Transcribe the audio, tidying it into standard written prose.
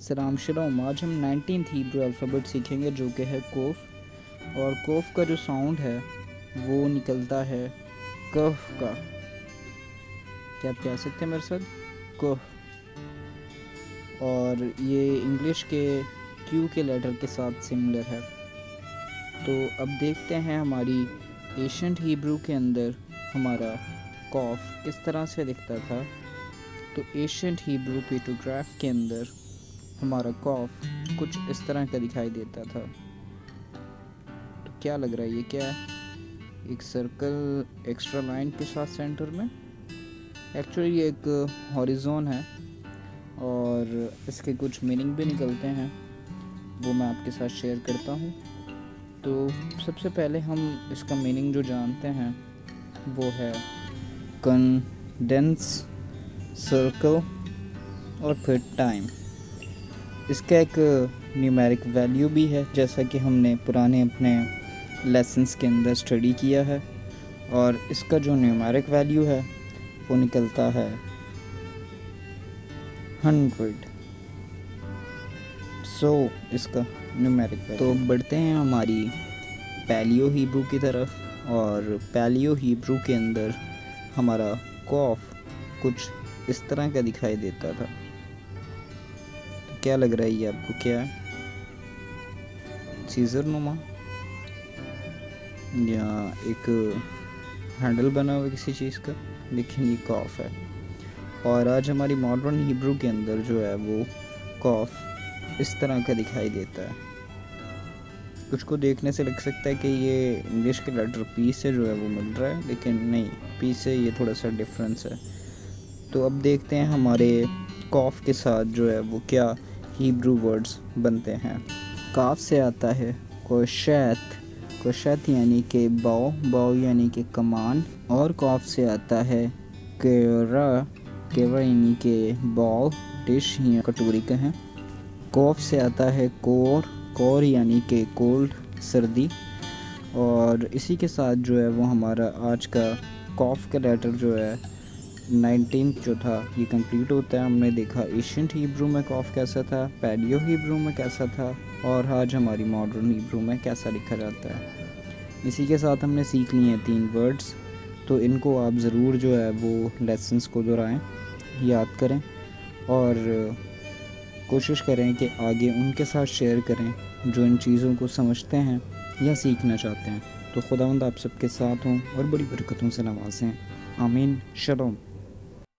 सलाम शलोम। आज हम 19th हिब्रू अल्फ़ाबेट सीखेंगे जो कि है कोफ। और कोफ का जो साउंड है वो निकलता है कफ का। क्या आप कह सकते हैं मेरे साथ? कोफ। और ये इंग्लिश के क्यू के लेटर के साथ सिमिलर है। तो अब देखते हैं हमारी एशियंट हिब्रू के अंदर हमारा कॉफ किस तरह से दिखता था। तो एशियंट हिब्रू पिक्टोग्राफ के अंदर हमारा कॉफ कुछ इस तरह का दिखाई देता था। तो क्या लग रहा है ये क्या है? एक सर्कल एक्स्ट्रा लाइन के साथ सेंटर में। एक्चुअली ये एक हॉरिजॉन है और इसके कुछ मीनिंग भी निकलते हैं, वो मैं आपके साथ शेयर करता हूँ। तो सबसे पहले हम इसका मीनिंग जो जानते हैं वो है कंडेंस, सर्कल और फिर टाइम। इसका एक न्यूमेरिक वैल्यू भी है, जैसा कि हमने पुराने अपने लेसन्स के अंदर स्टडी किया है। और इसका जो न्यूमेरिक वैल्यू है वो निकलता है 100। सो इसका न्यूमेरिक वैल्यू। तो बढ़ते हैं हमारी पैलियो हिब्रू की तरफ। और पैलियो हिब्रू के अंदर हमारा कॉफ कुछ इस तरह का दिखाई देता था। तो क्या लग रहा है ये आपको? क्या है? सीजर नुमा या एक हैंडल बना हुआ किसी चीज़ का, लेकिन ये कॉफ है। और आज हमारी मॉडर्न हिब्रू के अंदर जो है वो कॉफ इस तरह का दिखाई देता है। कुछ को देखने से लग सकता है कि ये इंग्लिश के लेटर पी से जो है वो मिल रहा है, लेकिन नहीं, पी से ये थोड़ा सा डिफरेंस है। तो अब देखते हैं हमारे कॉफ के साथ जो है वो क्या हिब्रू वर्ड्स बनते हैं। काफ से आता है कोशैत, कोशैत यानी कि बाव, बाव यानी कि कमान। और कॉफ से आता है केरा, केरा यानी कि बॉल, डिश या कटोरी का है। कॉफ से आता है कोर, कोर यानी कि कोल्ड, सर्दी। और इसी के साथ जो है वो हमारा आज का कॉफ का लेटर जो है 19 जो था ये कंप्लीट होता है। हमने देखा एशियंट हिब्रू में कॉफ कैसा था, पैलियो हिब्रू में कैसा था, और आज हमारी मॉडर्न हिब्रू में कैसा लिखा जाता है। इसी के साथ हमने सीख लिए हैं 3 वर्ड्स। तो इनको आप ज़रूर जो है वो लेसन्स को दोहराएं, याद करें और कोशिश करें कि आगे उनके साथ शेयर करें जो इन चीज़ों को समझते हैं या सीखना चाहते हैं। तो खुदावंद आप सबके साथ हों और बड़ी बरकतों से नवाजें। आमीन। शलोम।